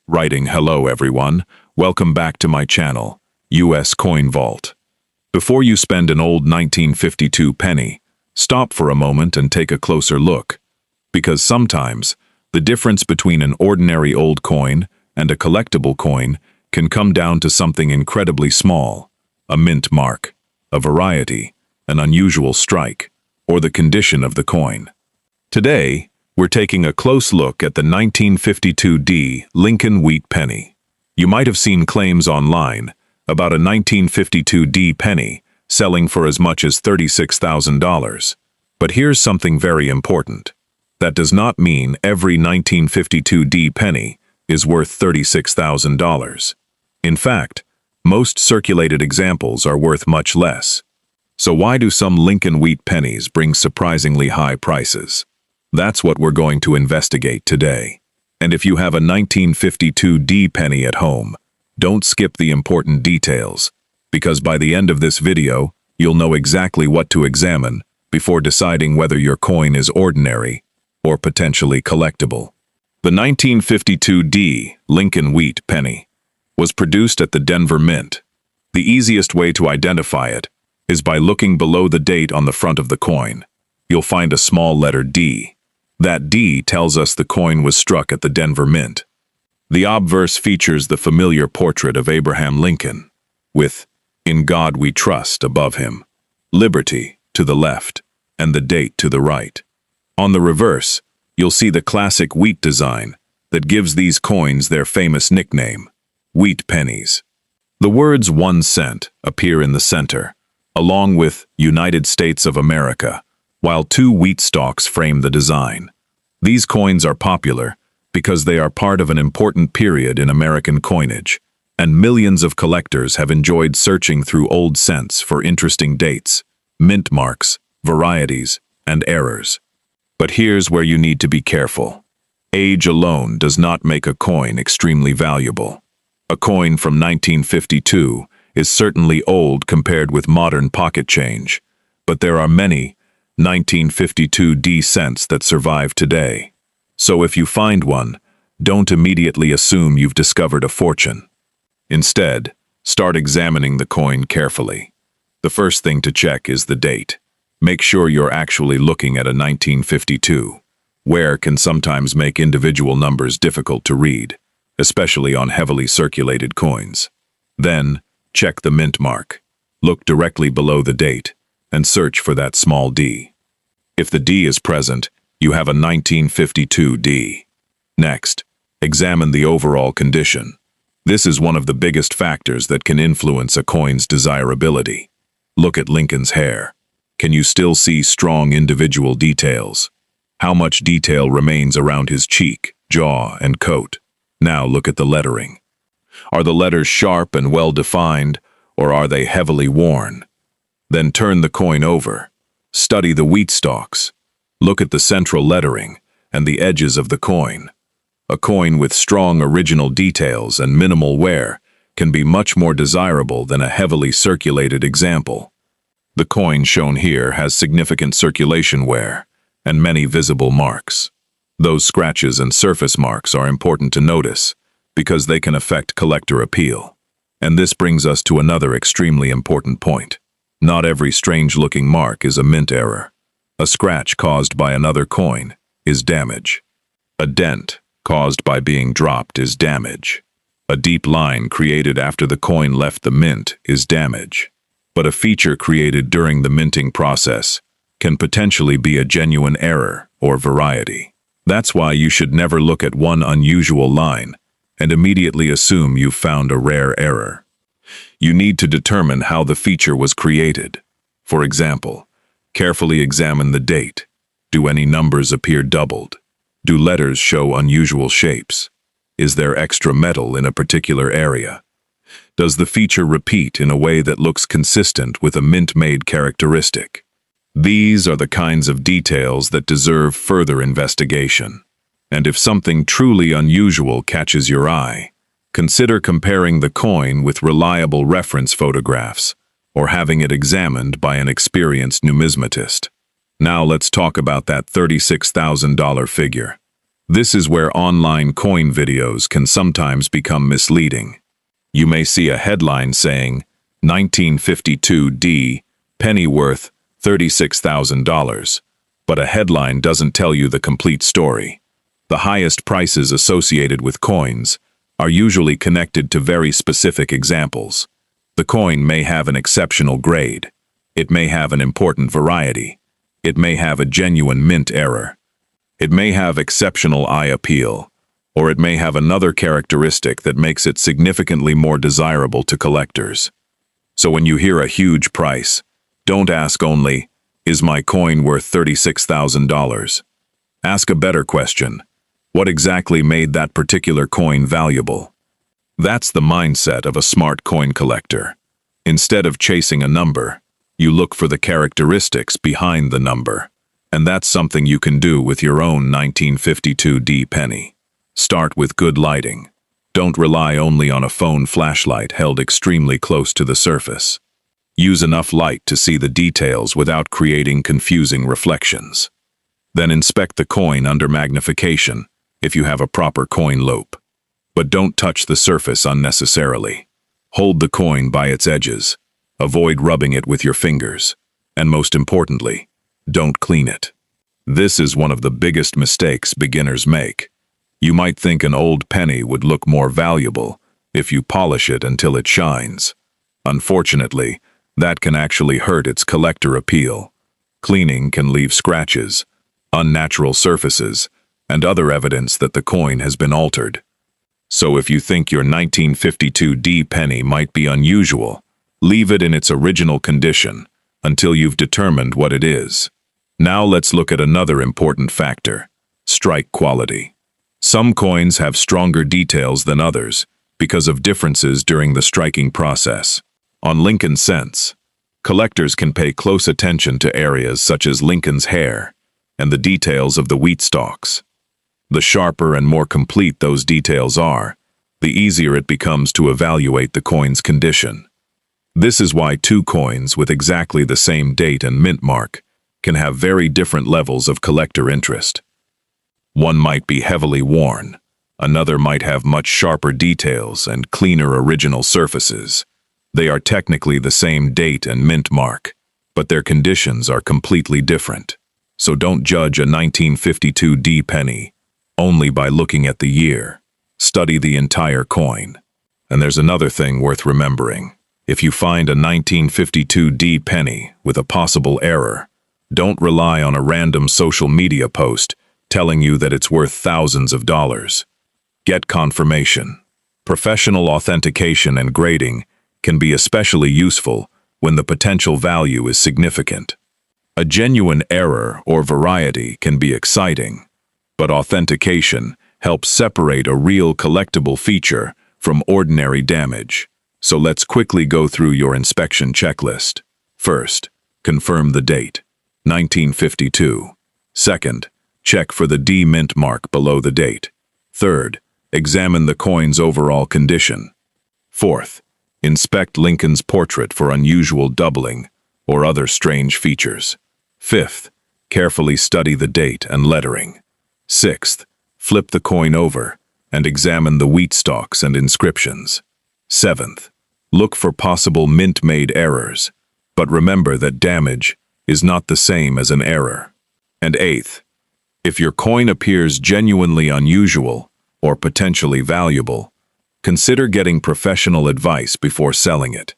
writing hello everyone, welcome back to my channel, US Coin Vault. Before you spend an old 1952 penny, stop for a moment and take a closer look. Because sometimes, the difference between an ordinary old coin and a collectible coin can come down to something incredibly small, a mint mark, a variety, an unusual strike, or the condition of the coin. Today, we're taking a close look at the 1952D Lincoln Wheat Penny. You might have seen claims online about a 1952D penny selling for as much as $36,000. But here's something very important. That does not mean every 1952D penny is worth $36,000. In fact, most circulated examples are worth much less. So why do some Lincoln Wheat pennies bring surprisingly high prices? That's what we're going to investigate today. And if you have a 1952D penny at home, don't skip the important details, because by the end of this video, you'll know exactly what to examine before deciding whether your coin is ordinary or potentially collectible. The 1952D Lincoln Wheat Penny was produced at the Denver Mint. The easiest way to identify it is by looking below the date on the front of the coin. You'll find a small letter D. That D tells us the coin was struck at the Denver Mint. The obverse features the familiar portrait of Abraham Lincoln, with "In God We Trust" above him, "Liberty" to the left, and the date to the right. On the reverse, you'll see the classic wheat design that gives these coins their famous nickname, wheat pennies. The words 1 cent appear in the center, along with United States of America, while two wheat stalks frame the design. These coins are popular because they are part of an important period in American coinage, and millions of collectors have enjoyed searching through old cents for interesting dates, mint marks, varieties, and errors. But here's where you need to be careful. Age alone does not make a coin extremely valuable. A coin from 1952 is certainly old compared with modern pocket change, but there are many 1952D cents that survive today. So if you find one, don't immediately assume you've discovered a fortune. Instead, start examining the coin carefully. The first thing to check is the date. Make sure you're actually looking at a 1952. Wear can sometimes make individual numbers difficult to read, especially on heavily circulated coins. Then, check the mint mark. Look directly below the date and search for that small D. If the D is present, you have a 1952D. Next, examine the overall condition. This is one of the biggest factors that can influence a coin's desirability. Look at Lincoln's hair. Can you still see strong individual details? How much detail remains around his cheek, jaw, and coat? Now look at the lettering. Are the letters sharp and well-defined, or are they heavily worn? Then turn the coin over. Study the wheat stalks. Look at the central lettering and the edges of the coin. A coin with strong original details and minimal wear can be much more desirable than a heavily circulated example. The coin shown here has significant circulation wear and many visible marks. Those scratches and surface marks are important to notice because they can affect collector appeal. And this brings us to another extremely important point. Not every strange-looking mark is a mint error. A scratch caused by another coin is damage. A dent caused by being dropped is damage. A deep line created after the coin left the mint is damage. But a feature created during the minting process can potentially be a genuine error or variety. That's why you should never look at one unusual line and immediately assume you've found a rare error. You need to determine how the feature was created. For example, carefully examine the date. Do any numbers appear doubled? Do letters show unusual shapes? Is there extra metal in a particular area? Does the feature repeat in a way that looks consistent with a mint-made characteristic? These are the kinds of details that deserve further investigation. And if something truly unusual catches your eye, consider comparing the coin with reliable reference photographs or having it examined by an experienced numismatist. Now let's talk about that $36,000 figure. This is where online coin videos can sometimes become misleading. You may see a headline saying, 1952 D, penny worth $36,000, but a headline doesn't tell you the complete story. The highest prices associated with coins are usually connected to very specific examples. The coin may have an exceptional grade. It may have an important variety. It may have a genuine mint error. It may have exceptional eye appeal, or it may have another characteristic that makes it significantly more desirable to collectors. So when you hear a huge price, don't ask only, is my coin worth $36,000? Ask a better question. What exactly made that particular coin valuable? That's the mindset of a smart coin collector. Instead of chasing a number, you look for the characteristics behind the number. And that's something you can do with your own 1952 D penny. Start with good lighting. Don't rely only on a phone flashlight held extremely close to the surface. Use enough light to see the details without creating confusing reflections. Then inspect the coin under magnification if you have a proper coin loupe. But don't touch the surface unnecessarily. Hold the coin by its edges. Avoid rubbing it with your fingers. And most importantly, don't clean it. This is one of the biggest mistakes beginners make. You might think an old penny would look more valuable if you polish it until it shines. Unfortunately, that can actually hurt its collector appeal. Cleaning can leave scratches, unnatural surfaces, and other evidence that the coin has been altered. So if you think your 1952 D penny might be unusual, leave it in its original condition until you've determined what it is. Now let's look at another important factor: strike quality. Some coins have stronger details than others because of differences during the striking process. On Lincoln cents, collectors can pay close attention to areas such as Lincoln's hair and the details of the wheat stalks. The sharper and more complete those details are, the easier it becomes to evaluate the coin's condition. This is why two coins with exactly the same date and mint mark can have very different levels of collector interest. One might be heavily worn, another might have much sharper details and cleaner original surfaces. They are technically the same date and mint mark, but their conditions are completely different. So don't judge a 1952 D penny only by looking at the year. Study the entire coin. And there's another thing worth remembering. If you find a 1952 D penny with a possible error, don't rely on a random social media post telling you that it's worth thousands of dollars. Get confirmation. Professional authentication and grading can be especially useful when the potential value is significant. A genuine error or variety can be exciting, but authentication helps separate a real collectible feature from ordinary damage. So let's quickly go through your inspection checklist. First, confirm the date, 1952. Second, check for the D mint mark below the date. Third, examine the coin's overall condition. Fourth, inspect Lincoln's portrait for unusual doubling or other strange features. Fifth, carefully study the date and lettering. Sixth, flip the coin over and examine the wheat stalks and inscriptions. Seventh, look for possible mint-made errors, but remember that damage is not the same as an error. And eighth, if your coin appears genuinely unusual or potentially valuable, consider getting professional advice before selling it.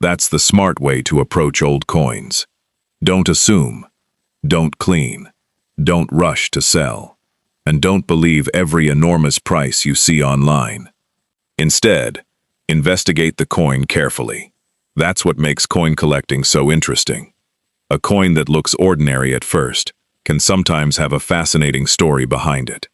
That's the smart way to approach old coins. Don't assume, don't clean, don't rush to sell, and don't believe every enormous price you see online. Instead, investigate the coin carefully. That's what makes coin collecting so interesting. A coin that looks ordinary at first can sometimes have a fascinating story behind it.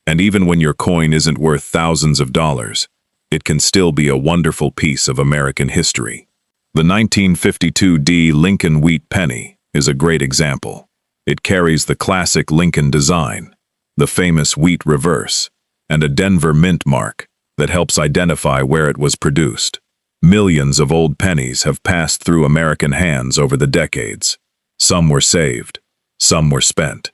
And even when your coin isn't worth thousands of dollars, it can still be a wonderful piece of American history. The 1952 D Lincoln wheat penny is a great example. It carries the classic Lincoln design, the famous wheat reverse, and a Denver mint mark that helps identify where it was produced. Millions of old pennies have passed through American hands over the decades. Some were saved, some were spent,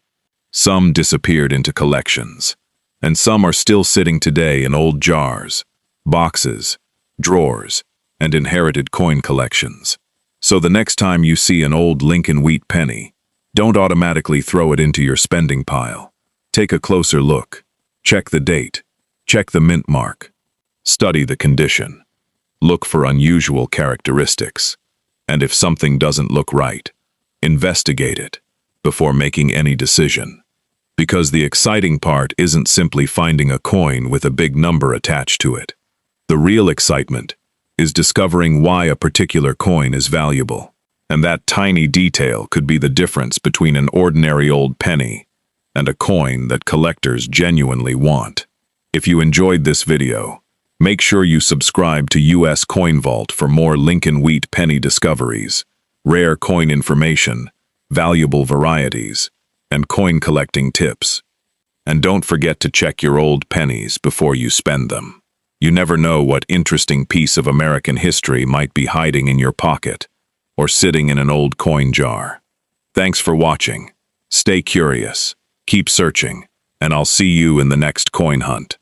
some disappeared into collections, And some are still sitting today in old jars, boxes, drawers, and inherited coin collections. So the next time you see an old Lincoln wheat penny, don't automatically throw it into your spending pile. Take a closer look. Check the date. Check the mint mark. Study the condition. Look for unusual characteristics. And if something doesn't look right, investigate it before making any decision. Because the exciting part isn't simply finding a coin with a big number attached to it. The real excitement is discovering why a particular coin is valuable. And that tiny detail could be the difference between an ordinary old penny and a coin that collectors genuinely want. If you enjoyed this video, make sure you subscribe to US Coin Vault for more Lincoln wheat penny discoveries, rare coin information, valuable varieties, and coin collecting tips. And don't forget to check your old pennies before you spend them. You never know what interesting piece of American history might be hiding in your pocket or sitting in an old coin jar. Thanks for watching. Stay curious, keep searching, and I'll see you in the next coin hunt.